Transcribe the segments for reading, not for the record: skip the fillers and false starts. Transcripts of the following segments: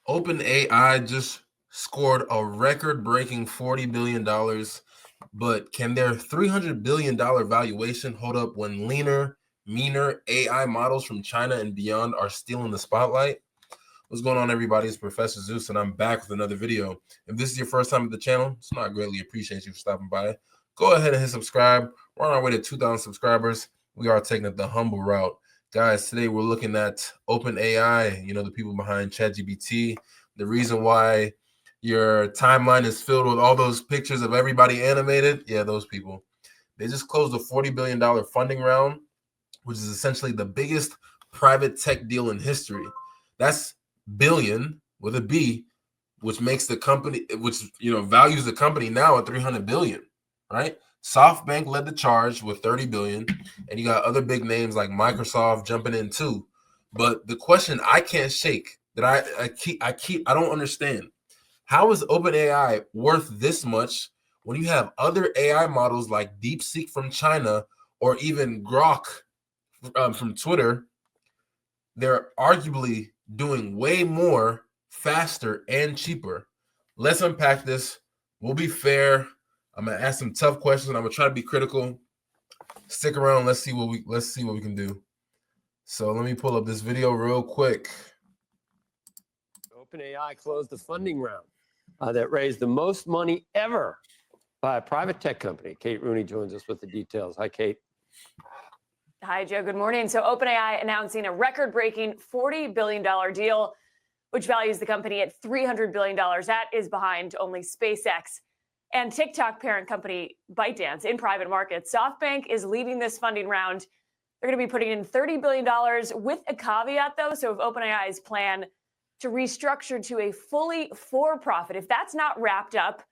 OpenAI just scored a record-breaking $40 billion, but can their $300 billion valuation hold up when leaner, meaner AI models from China and beyond are stealing the spotlight? What's going on, everybody? It's Professor Zeus, and I'm back with another video. If this is your first time at the channel, it's not greatly appreciate you for stopping by. Go ahead and hit subscribe. We're on our way to 2,000 subscribers. We are taking it the humble route. Guys, today we're looking at OpenAI, the people behind ChatGPT. The reason why your timeline is filled with all those pictures of everybody animated, yeah, those people. They just closed a $40 billion funding round, which is essentially the biggest private tech deal in history. That's billion with a B, which makes the company, which values the company now at 300 billion, right? SoftBank led the charge with 30 billion, and you got other big names like Microsoft jumping in too. But the question I can't shake, that I don't understand, how is OpenAI worth this much when you have other AI models like DeepSeek from China or even Grok from Twitter? They're arguably doing way more, faster, and cheaper. Let's unpack this. We'll be fair. I'm gonna ask some tough questions. I'm gonna try to be critical. Stick around. Let's see what we can do. So let me pull up this video real quick. OpenAI closed the funding round that raised the most money ever by a private tech company. Kate Rooney joins us with the details. Hi, Kate. Hi, Joe. Good morning. So OpenAI announcing a record-breaking $40 billion deal, which values the company at $300 billion. That is behind only SpaceX and TikTok parent company ByteDance in private markets. SoftBank is leading this funding round. They're going to be putting in $30 billion with a caveat, though. So if OpenAI's plan to restructure to a fully for-profit, if that's not wrapped up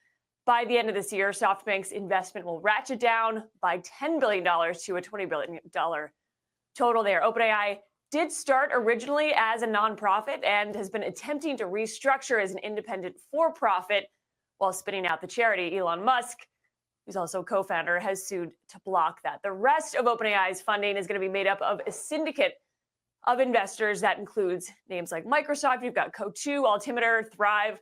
by the end of this year, SoftBank's investment will ratchet down by $10 billion to a $20 billion total there. OpenAI did start originally as a nonprofit and has been attempting to restructure as an independent for-profit while spinning out the charity. Elon Musk, who's also co-founder, has sued to block that. The rest of OpenAI's funding is going to be made up of a syndicate of investors that includes names like Microsoft. You've got Coatue, Altimeter, Thrive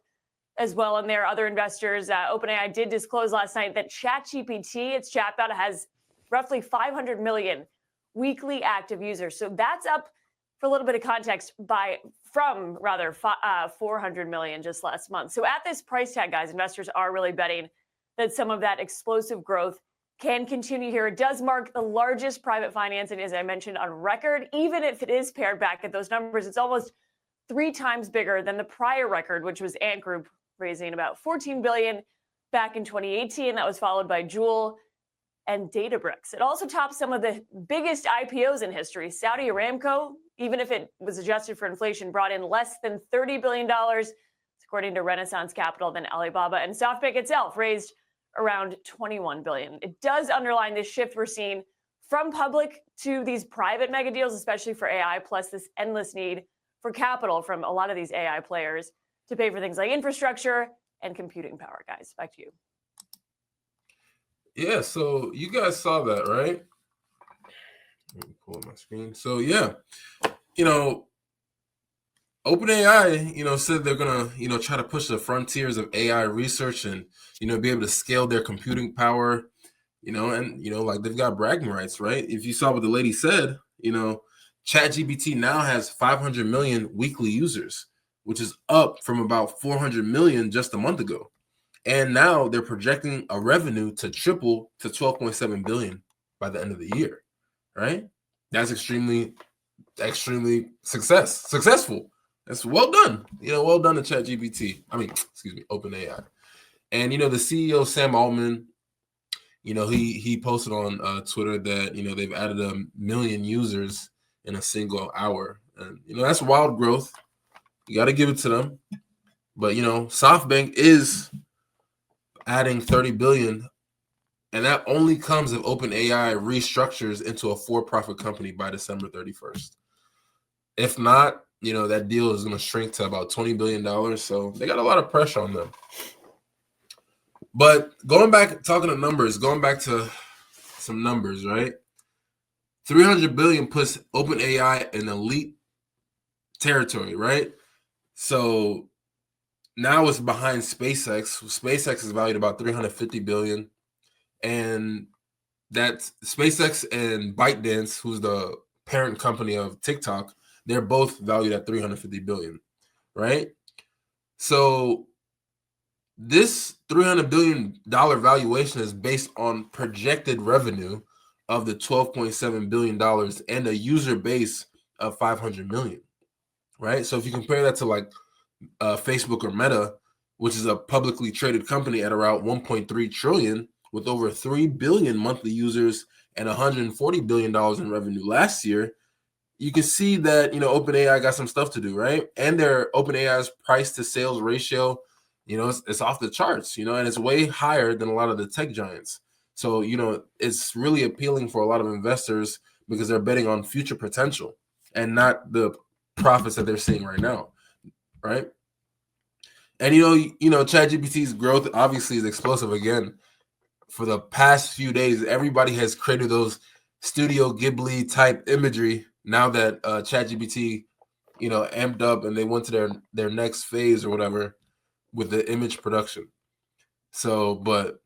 as well, and there are other investors. OpenAI did disclose last night that ChatGPT, its chatbot, has roughly 500 million weekly active users. So that's up, for a little bit of context, from 400 million just last month. So at this price tag, guys, investors are really betting that some of that explosive growth can continue here. It does mark the largest private financing, as I mentioned, on record. Even if it is pared back at those numbers, it's almost 3 times bigger than the prior record, which was Ant Group raising about $14 billion back in 2018. That was followed by Jewel and Databricks. It also tops some of the biggest IPOs in history. Saudi Aramco, even if it was adjusted for inflation, brought in less than $30 billion, according to Renaissance Capital, then Alibaba. And SoftBank itself raised around $21 billion. It does underline this shift we're seeing from public to these private mega deals, especially for AI, plus this endless need for capital from a lot of these AI players to pay for things like infrastructure and computing power. Guys, back to you. Yeah, so you guys saw that, right? Let me pull up my screen. So yeah, OpenAI, said they're gonna, try to push the frontiers of AI research and, be able to scale their computing power, and like they've got bragging rights, right? If you saw what the lady said, ChatGPT now has 500 million weekly users, which is up from about 400 million just a month ago. And now they're projecting a revenue to triple to 12.7 billion by the end of the year, right? That's extremely successful. That's well done. Well done to ChatGPT. OpenAI. And the CEO Sam Altman, he posted on Twitter that they've added 1 million users in a single hour, and that's wild growth. You got to give it to them. But SoftBank is adding 30 billion, and that only comes if OpenAI restructures into a for-profit company by December 31st. If not, that deal is going to shrink to about $20 billion. So they got a lot of pressure on them. But going back to some numbers, right? 300 billion puts OpenAI in elite territory, right? So now it's behind SpaceX. SpaceX is valued about $350 billion, and that's SpaceX and ByteDance, who's the parent company of TikTok. They're both valued at $350 billion, right? So this $300 billion valuation is based on projected revenue of the $12.7 billion and a user base of 500 million, right? So if you compare that to like Facebook or Meta, which is a publicly traded company at around 1.3 trillion with over 3 billion monthly users and $140 billion in revenue last year, you can see that, OpenAI got some stuff to do, right? And their OpenAI's price to sales ratio, it's off the charts, and it's way higher than a lot of the tech giants. So, it's really appealing for a lot of investors because they're betting on future potential and not the profits that they're seeing right now, right? And ChatGPT's growth obviously is explosive again. For the past few days, everybody has created those Studio Ghibli type imagery. Now that ChatGPT, amped up and they went to their next phase or whatever with the image production. So, but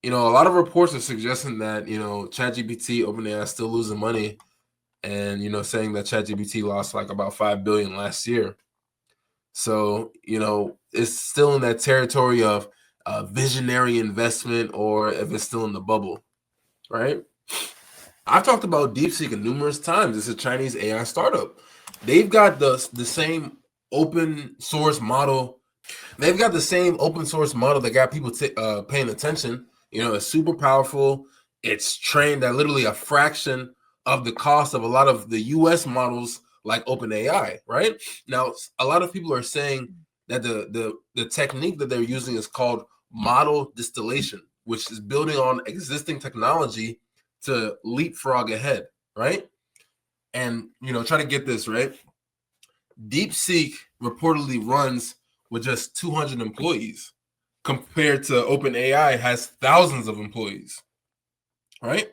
a lot of reports are suggesting that ChatGPT, OpenAI is still losing money, and saying that ChatGPT lost like about 5 billion last year. So, it's still in that territory of visionary investment, or if it's still in the bubble, right? I've talked about DeepSeek numerous times. It's a Chinese AI startup. They've got the same open source model. They've got the same open source model that got people paying attention. It's super powerful. It's trained at literally a fraction of the cost of a lot of the US models like OpenAI, right? Now, a lot of people are saying that the technique that they're using is called model distillation, which is building on existing technology to leapfrog ahead, right? And, try to get this, right? DeepSeek reportedly runs with just 200 employees compared to OpenAI has thousands of employees, right?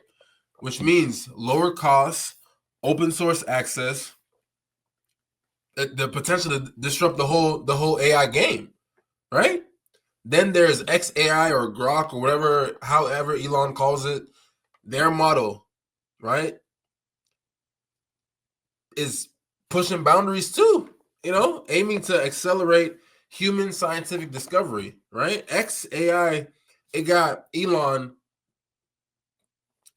Which means lower costs, open source access, the potential to disrupt the whole AI game, right? Then there's XAI or Grok or whatever, however Elon calls it. Their model, right, is pushing boundaries too, aiming to accelerate human scientific discovery, right? XAI, it got Elon,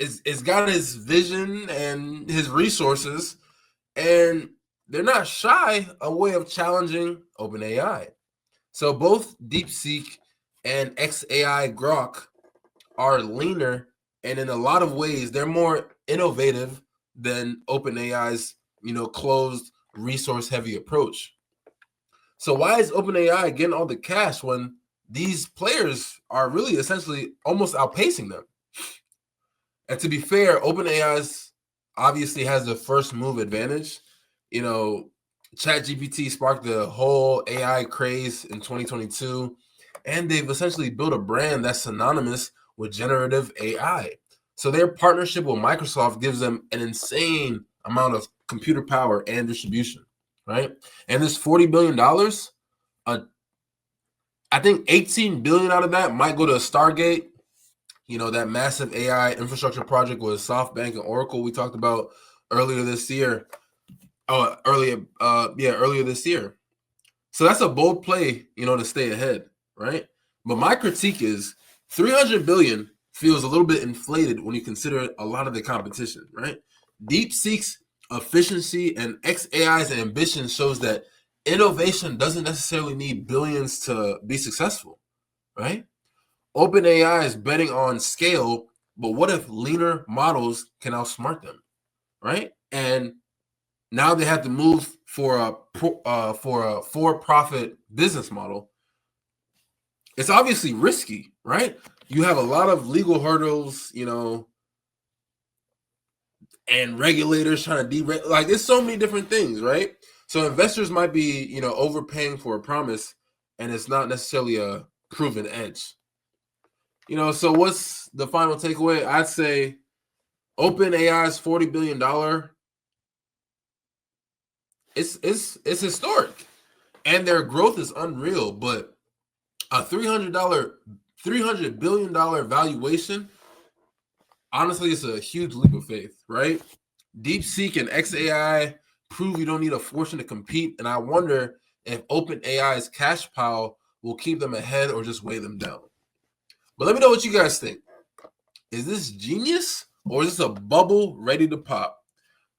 it's got his vision and his resources, and they're not shy a way of challenging OpenAI. So both DeepSeek and XAI Grok are leaner, and in a lot of ways, they're more innovative than OpenAI's, closed, resource-heavy approach. So why is OpenAI getting all the cash when these players are really essentially almost outpacing them? And to be fair, OpenAI's obviously has the first move advantage. ChatGPT sparked the whole AI craze in 2022, and they've essentially built a brand that's synonymous with generative AI. So their partnership with Microsoft gives them an insane amount of computer power and distribution, right? And this $40 billion, I think 18 billion out of that might go to Stargate, that massive AI infrastructure project with SoftBank and Oracle we talked about earlier this year. Earlier this year. So that's a bold play, to stay ahead, right? But my critique is 300 billion feels a little bit inflated when you consider a lot of the competition, right? DeepSeek's efficiency and XAI's ambition shows that innovation doesn't necessarily need billions to be successful, right? OpenAI is betting on scale, but what if leaner models can outsmart them, right? And now they have to move for a for-profit business model. It's obviously risky, right? You have a lot of legal hurdles, and regulators trying to deregulate. Like, there's so many different things, right? So investors might be, overpaying for a promise, and it's not necessarily a proven edge. So what's the final takeaway? I'd say OpenAI's $40 billion. It's historic. and their growth is unreal. But a $300 billion valuation, honestly, it's a huge leap of faith, right? DeepSeek and XAI prove you don't need a fortune to compete, and I wonder if OpenAI's cash pile will keep them ahead or just weigh them down. But let me know what you guys think. Is this genius or is this a bubble ready to pop?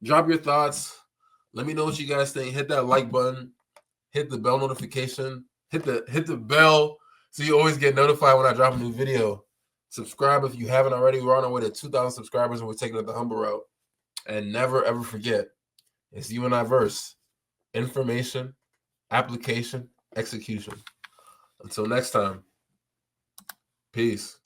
Drop your thoughts. Let me know what you guys think. Hit that like button. Hit the bell notification. Hit the bell so you always get notified when I drop a new video. Subscribe if you haven't already. We're on our way to 2,000 subscribers and we're taking it the humble route. And never ever forget, it's you and I verse. Information, application, execution. Until next time, peace.